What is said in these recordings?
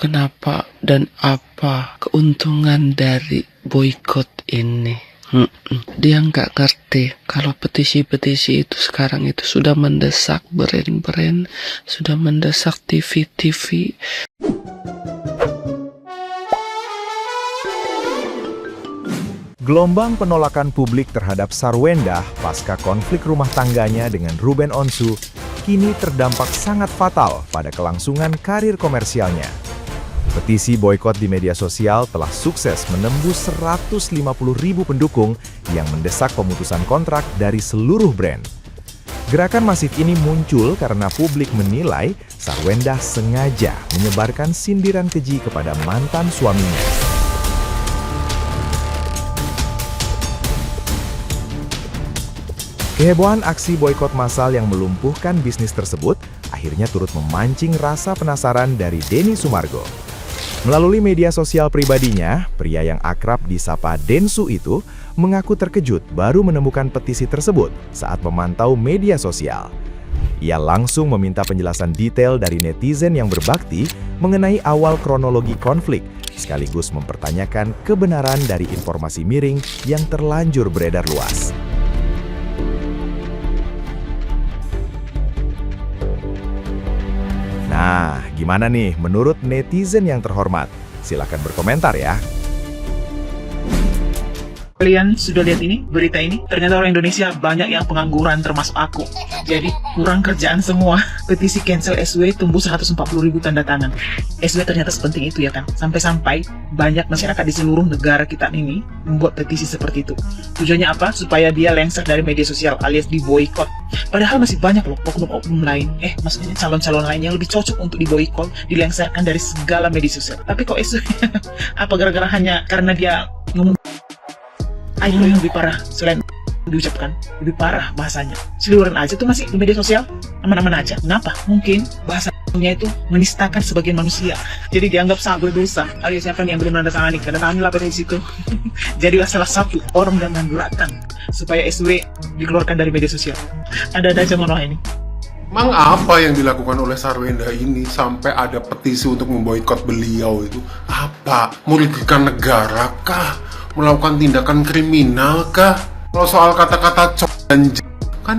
kenapa dan apa keuntungan dari boykot ini. Dia nggak ngerti kalau petisi-petisi itu sekarang itu sudah mendesak brand-brand, sudah mendesak TV-TV. Gelombang penolakan publik terhadap Sarwendah pasca konflik rumah tangganya dengan Ruben Onsu kini terdampak sangat fatal pada kelangsungan karir komersialnya. Petisi boykot di media sosial telah sukses menembus 150.000 pendukung yang mendesak pemutusan kontrak dari seluruh brand. Gerakan masif ini muncul karena publik menilai Sarwendah sengaja menyebarkan sindiran keji kepada mantan suaminya. Kehebohan aksi boykot massal yang melumpuhkan bisnis tersebut akhirnya turut memancing rasa penasaran dari Denny Sumargo. Melalui media sosial pribadinya, pria yang akrab disapa Densu itu mengaku terkejut baru menemukan petisi tersebut saat memantau media sosial. Ia langsung meminta penjelasan detail dari netizen yang berbakti mengenai awal kronologi konflik, sekaligus mempertanyakan kebenaran dari informasi miring yang terlanjur beredar luas. Nah, gimana nih menurut netizen yang terhormat? Silakan berkomentar ya. Kalian sudah lihat ini, berita ini? Ternyata orang Indonesia banyak yang pengangguran termasuk aku. Jadi kurang kerjaan semua. Petisi cancel SW tumbuh 140.000 tanda tangan. SW ternyata sepenting itu ya kan? Sampai-sampai banyak masyarakat di seluruh negara kita ini membuat petisi seperti itu. Tujuannya apa? Supaya dia lengser dari media sosial alias di boykot. Padahal masih banyak loh oknum-oknum lain. Maksudnya calon-calon lain yang lebih cocok untuk di boykot, dilengserkan dari segala media sosial. Tapi kok SW? Apa gara-gara hanya karena dia ngomong yang lebih parah selain diucapkan, lebih parah bahasanya. Seluruhan aja tuh masih di media sosial aman-aman aja. Kenapa? Mungkin bahasanya itu menistakan sebagian manusia. Jadi dianggap sangat berdosa. Alias siapa yang belum menandatangani, tanganlah petisi itu. Jadilah salah satu orang yang menggerakkan supaya SW dikeluarkan dari media sosial. Ada aja mono ini. Emang apa yang dilakukan oleh Sarwendah ini sampai ada petisi untuk memboikot beliau itu? Apa? Merugikan negara kah? Melakukan tindakan kriminal kah? Kalau soal kata-kata cok dan kan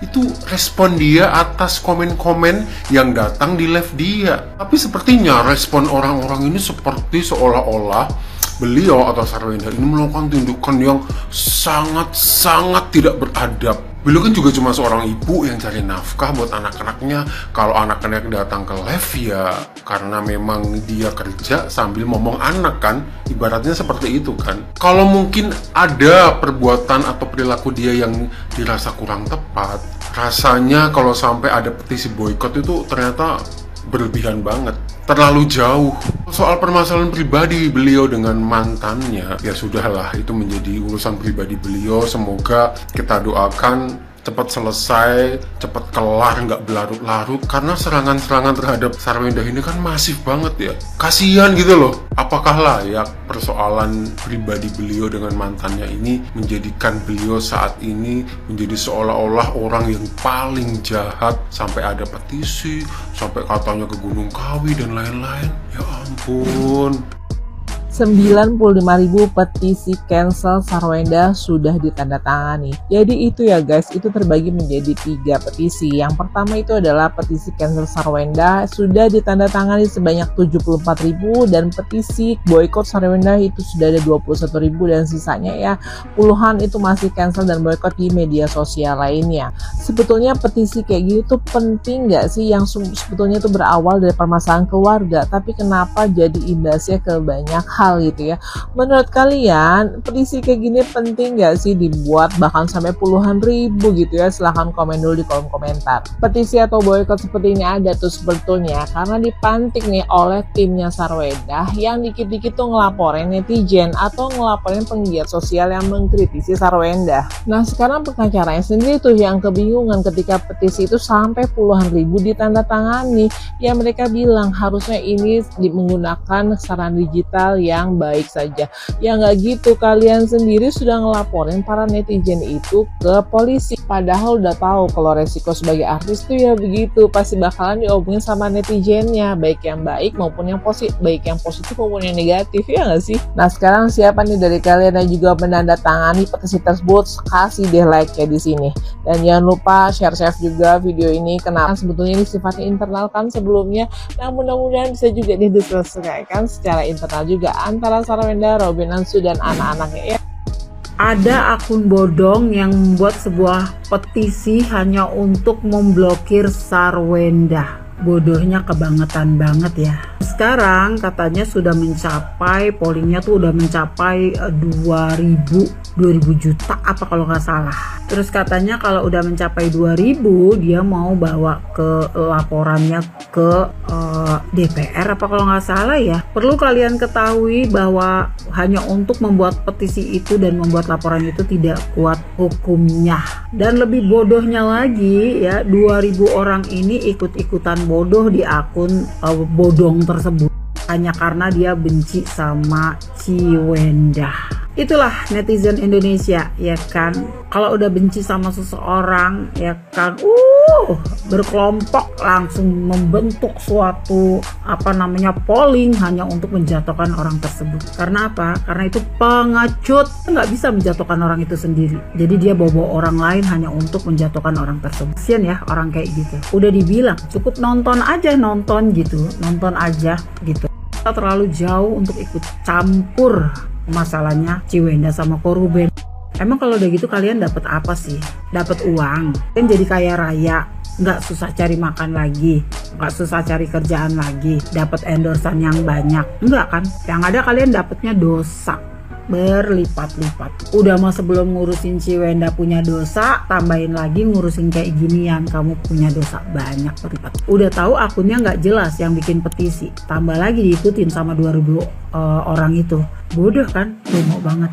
itu respon dia atas komen-komen yang datang di live dia. Tapi sepertinya respon orang-orang ini seperti seolah-olah beliau atau Sarwendah ini melakukan tindakan yang sangat-sangat tidak beradab. Beliau kan juga cuma seorang ibu yang cari nafkah buat anak-anaknya. Kalau anak-anak datang ke live ya karena memang dia kerja sambil ngomong anak kan. Ibaratnya seperti itu kan. Kalau mungkin ada perbuatan atau perilaku dia yang dirasa kurang tepat, rasanya kalau sampai ada petisi boykot itu ternyata berlebihan banget, terlalu jauh. Soal permasalahan pribadi beliau dengan mantannya, ya sudahlah, itu menjadi urusan pribadi beliau. Semoga kita doakan cepat selesai, cepat kelar, nggak berlarut-larut. Karena serangan-serangan terhadap Sarwendah ini kan masif banget ya. Kasihan gitu loh. Apakah layak persoalan pribadi beliau dengan mantannya ini menjadikan beliau saat ini menjadi seolah-olah orang yang paling jahat, sampai ada petisi, sampai katanya ke Gunung Kawi dan lain-lain. Ya ampun. 95.000 petisi cancel Sarwendah sudah ditandatangani. Jadi itu ya guys, itu terbagi menjadi 3 petisi. Yang pertama itu adalah petisi cancel Sarwendah sudah ditandatangani sebanyak 74.000, dan petisi boykot Sarwendah itu sudah ada 21.000, dan sisanya ya puluhan itu masih cancel dan boykot di media sosial lainnya. Sebetulnya petisi kayak gitu tuh penting nggak sih, yang sebetulnya itu berawal dari permasalahan keluarga, tapi kenapa jadi imbasnya ke banyak hal gitu ya. Menurut kalian petisi kayak gini penting gak sih dibuat bahkan sampai puluhan ribu gitu ya? Silahkan komen dulu di kolom komentar. Petisi atau boykot seperti ini ada tuh sebetulnya karena dipantik nih oleh timnya Sarwendah yang dikit-dikit tuh ngelaporin netizen atau ngelaporin penggiat sosial yang mengkritisi Sarwendah. Nah sekarang pengacaranya sendiri tuh yang kebingungan ketika petisi itu sampai puluhan ribu ditandatangani. Ya mereka bilang harusnya ini menggunakan sarana digital ya yang baik saja. Ya nggak gitu, kalian sendiri sudah ngelaporin para netizen itu ke polisi. Padahal udah tahu kalau resiko sebagai artis tuh ya begitu, pasti bakalan diomongin sama netizennya, baik yang baik maupun yang positif, baik yang positif maupun yang negatif, ya nggak sih? Nah sekarang siapa nih dari kalian yang juga menandatangani petisi tersebut? Kasih deh like-nya di sini. Dan jangan lupa share juga video ini, karena sebetulnya ini sifatnya internal kan sebelumnya. Nah mudah-mudahan bisa juga diselesaikan secara internal juga antara Sarwenda, Robin Hansu, dan anak-anaknya ya. Ada akun bodong yang membuat sebuah petisi hanya untuk memblokir Sarwenda. Bodohnya kebangetan banget ya. Sekarang katanya sudah mencapai, pollingnya tuh udah mencapai 2000 juta apa kalau nggak salah. Terus katanya kalau udah mencapai 2000 dia mau bawa ke laporannya ke DPR apa kalau nggak salah ya. Perlu kalian ketahui bahwa hanya untuk membuat petisi itu dan membuat laporan itu tidak kuat hukumnya. Dan lebih bodohnya lagi ya, 2000 orang ini ikut-ikutan bodoh di akun bodong tersebut hanya karena dia benci sama Ciwenda. Itulah netizen Indonesia ya kan. Kalau udah benci sama seseorang ya kan, berkelompok langsung membentuk suatu polling hanya untuk menjatuhkan orang tersebut. Karena apa? Karena itu pengecut, nggak bisa menjatuhkan orang itu sendiri. Jadi dia bawa orang lain hanya untuk menjatuhkan orang tersebut. Kasian ya orang kayak gitu. Udah dibilang cukup nonton aja gitu. Kita terlalu jauh untuk ikut campur masalahnya Ciwenda sama Koruben. Emang kalau udah gitu kalian dapat apa sih? Dapat uang, kan jadi kaya raya, nggak susah cari makan lagi, nggak susah cari kerjaan lagi, dapat endorsan yang banyak, enggak kan? Yang ada kalian dapatnya dosa berlipat-lipat. Udah mah sebelum ngurusin Ciwenda punya dosa, tambahin lagi ngurusin kayak ginian, kamu punya dosa banyak berlipat. Udah tahu akunnya nggak jelas yang bikin petisi, tambah lagi diikutin sama 2000 orang itu. Bodoh kan? Bodoh banget.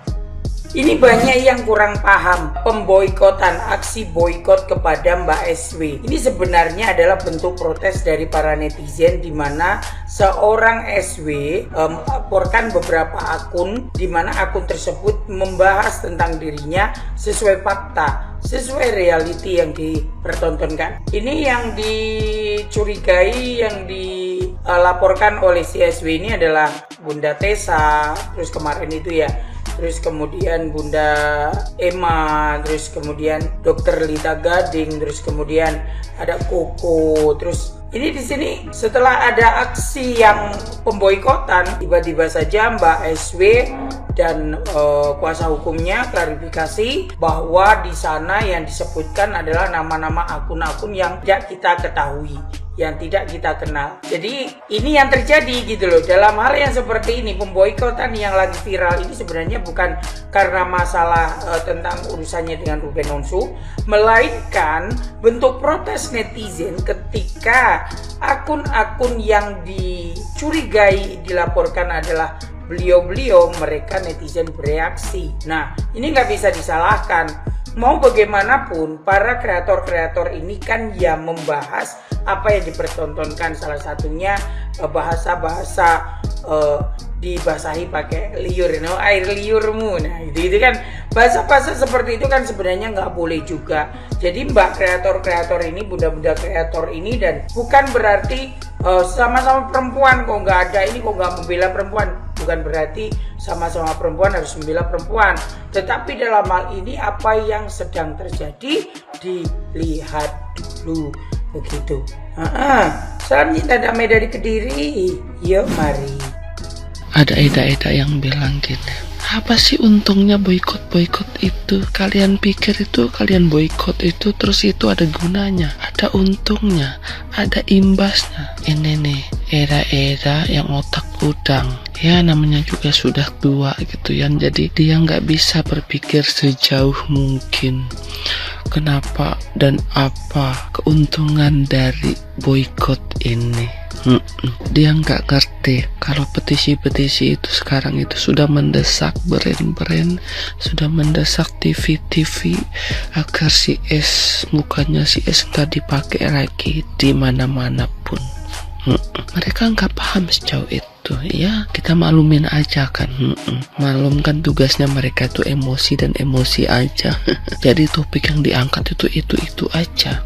Ini banyak yang kurang paham pemboikotan, aksi boikot kepada Mbak SW. Ini sebenarnya adalah bentuk protes dari para netizen, di mana seorang SW melaporkan beberapa akun, di mana akun tersebut membahas tentang dirinya sesuai fakta, sesuai reality yang dipertontonkan. Ini yang dicurigai, yang dilaporkan oleh si SW ini adalah Bunda Tessa, terus kemarin itu ya, terus kemudian Bunda Emma, terus kemudian Dokter Lita Gading, terus kemudian ada Koko. Terus ini di sini setelah ada aksi yang pemboikotan, tiba-tiba saja Mbak SW dan kuasa hukumnya klarifikasi bahwa di sana yang disebutkan adalah nama-nama akun-akun yang tidak kita ketahui, yang tidak kita kenal. Jadi ini yang terjadi gitu loh. Dalam hal yang seperti ini, pemboikotan yang lagi viral ini sebenarnya bukan karena masalah tentang urusannya dengan Ruben Onsu, melainkan bentuk protes netizen ketika akun-akun yang dicurigai dilaporkan adalah beliau-beliau, mereka netizen bereaksi. Nah, ini nggak bisa disalahkan. Mau bagaimanapun, para kreator-kreator ini kan ya membahas apa yang dipertontonkan, salah satunya bahasa-bahasa dibasahi pakai liur, air liurmu. Nah itu kan bahasa-bahasa seperti itu kan sebenarnya nggak boleh juga. Jadi mbak kreator-kreator ini, bunda-bunda kreator ini, dan bukan berarti sama-sama perempuan kok nggak ada ini, kok nggak membela perempuan, bukan berarti sama-sama perempuan harus membela perempuan. Tetapi dalam hal ini apa yang sedang terjadi dilihat dulu, begitu. Salam cinta damai dari Kediri. Yuk mari. Ada Eda-Eda yang bilang gini, apa sih untungnya boikot itu? Kalian pikir itu kalian boikot itu terus itu ada gunanya, ada untungnya, ada imbasnya. Ini nih Eda-Eda yang otak udang, ya namanya juga sudah tua gitu ya, jadi dia nggak bisa berpikir sejauh mungkin. Kenapa dan apa keuntungan dari boikot ini? Dia nggak ngerti kalau petisi-petisi itu sekarang itu sudah mendesak brand-brand, sudah mendesak TV-TV agar si S, mukanya si S nggak dipakai lagi di mana-mana pun. Mereka nggak paham sejauh itu. itu. Ya kita maklumin aja kan. Maklum kan tugasnya mereka tuh emosi dan emosi aja. Jadi topik yang diangkat itu aja.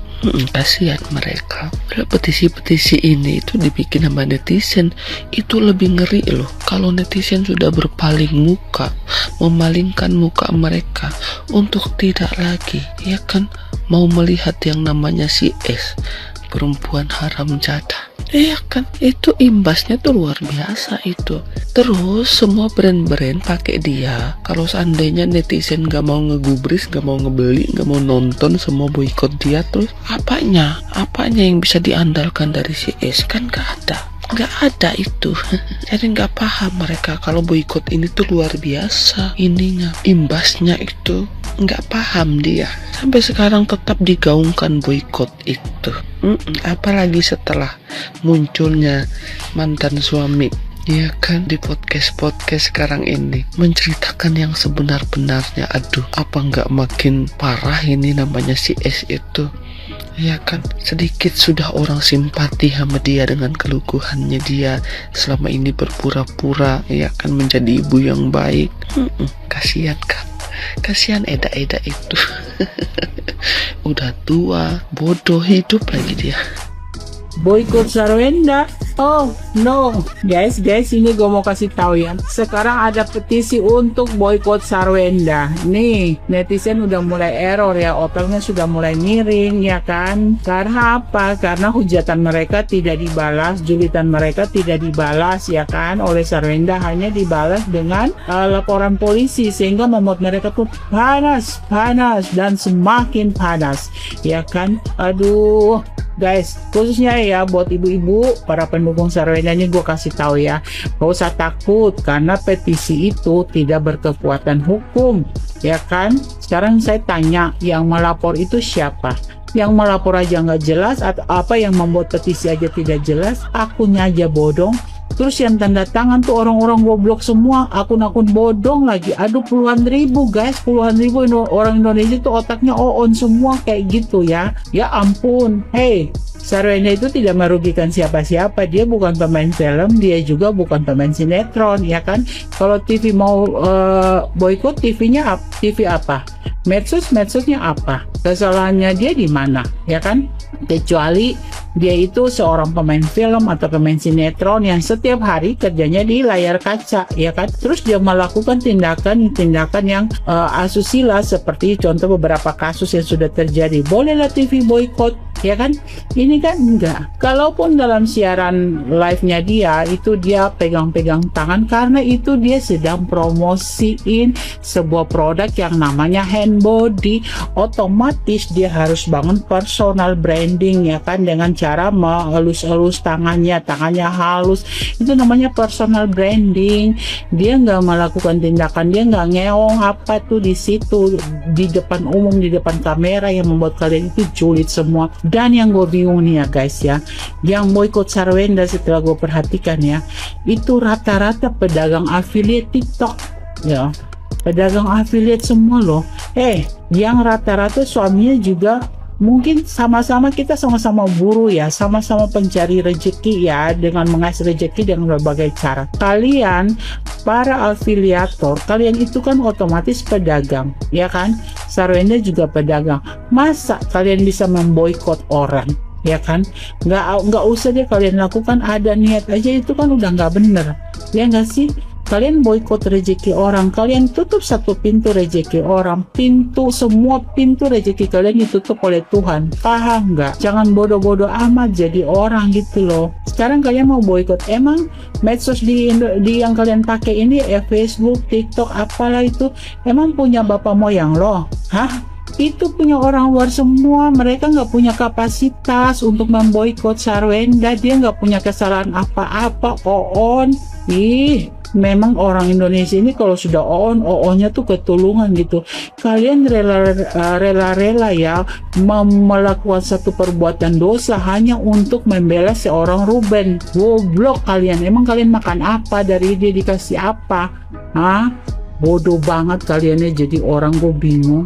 Kasihan mereka. Petisi-petisi ini itu dibikin sama netizen, itu lebih ngeri loh. Kalau netizen sudah berpaling muka, memalingkan muka mereka untuk tidak lagi, ya kan, mau melihat yang namanya si S, perempuan haram jadah. Iya kan, itu imbasnya tuh luar biasa itu. Terus semua brand-brand pakai dia. Kalau seandainya netizen gak mau ngegubris, gak mau ngebeli, gak mau nonton, semua boikot dia, terus apanya yang bisa diandalkan dari si S? Kan gak ada itu. Jadi gak paham mereka kalau boikot ini tuh luar biasa ininya, imbasnya itu. Nggak paham dia. Sampai sekarang tetap digaungkan boikot itu. Apalagi setelah munculnya mantan suami, ya kan, di podcast sekarang ini menceritakan yang sebenar-benarnya. Aduh, apa nggak makin parah ini namanya si S itu? Ya kan, sedikit sudah orang simpati sama dia dengan keluguhannya dia selama ini berpura-pura, ya kan, menjadi ibu yang baik. Kasihan kan. Kasihan Eda itu. Udah tua, bodoh, hidup lagi dia. Boykot Sarwenda. Oh no, guys, ini gue mau kasih tahu ya. Sekarang ada petisi untuk boykot Sarwenda. Nih, netizen udah mulai error ya, otaknya sudah mulai miring ya kan. Karena apa? Karena hujatan mereka tidak dibalas, julitan mereka tidak dibalas ya kan oleh Sarwenda, hanya dibalas dengan laporan polisi, sehingga membuat mereka tuh panas dan semakin panas ya kan. Aduh guys, khususnya ya buat ibu-ibu para pendukung Sarwenda ini gue kasih tahu ya, gak usah takut karena petisi itu tidak berkekuatan hukum ya kan. Sekarang saya tanya, yang melapor itu siapa? Yang melapor aja nggak jelas, atau apa yang membuat petisi aja tidak jelas, akunnya aja bodong. Terus yang tanda tangan tuh orang-orang goblok semua, akun-akun bodong lagi. Aduh, puluhan ribu guys, puluhan ribu orang Indonesia tuh otaknya on semua kayak gitu ya. Ya ampun. Hey, Sarwenda itu tidak merugikan siapa-siapa. Dia bukan pemain film, dia juga bukan pemain sinetron ya kan. Kalau TV mau boykot, TV apa? Medsosnya apa? Kesalahannya dia di mana ya kan? Kecuali dia itu seorang pemain film atau pemain sinetron yang setiap hari kerjanya di layar kaca ya kan, terus dia melakukan tindakan yang asusila seperti contoh beberapa kasus yang sudah terjadi. Bolehlah TV boykot ya kan. Ini kan enggak. Kalaupun dalam siaran live-nya dia itu dia pegang-pegang tangan, karena itu dia sedang promosiin sebuah produk yang namanya hand body, otomatis dia harus bangun personal branding ya kan, dengan cara mengelus-elus tangannya halus, itu namanya personal branding. Dia nggak melakukan tindakan, dia nggak ngeong apa tuh di situ di depan umum, di depan kamera yang membuat kalian itu julid semua. Dan yang gue bingung nih ya guys ya, yang boykot Sarwenda setelah gue perhatikan ya, itu rata-rata pedagang affiliate TikTok ya, pedagang affiliate semua loh. Yang rata-rata suaminya juga mungkin kita sama-sama buruh ya, sama-sama pencari rezeki ya, dengan mengais rezeki dengan berbagai cara. Kalian para afiliator, kalian itu kan otomatis pedagang ya kan. Sarwenda juga pedagang. Masa kalian bisa memboikot orang ya kan? Nggak usah deh kalian lakukan, ada niat aja itu kan udah nggak bener ya nggak sih? Kalian boikot rezeki orang, kalian tutup satu pintu rezeki orang, semua pintu rezeki kalian ditutup oleh Tuhan. Paham nggak? Jangan bodoh-bodoh amat jadi orang gitu loh. Sekarang kalian mau boikot, emang medsos di yang kalian pakai ini ya, Facebook, TikTok, apalah itu, emang punya bapak moyang loh? Hah? Itu punya orang luar semua. Mereka nggak punya kapasitas untuk memboikot Sarwenda. Dia nggak punya kesalahan apa-apa. Memang orang Indonesia ini kalau sudah oonnya tuh ketulungan gitu. Kalian rela ya melakukan satu perbuatan dosa hanya untuk membela seorang Ruben. Goblok kalian. Emang kalian makan apa dari dia, dikasih apa? Bodoh banget kaliannya jadi orang, gue bingung.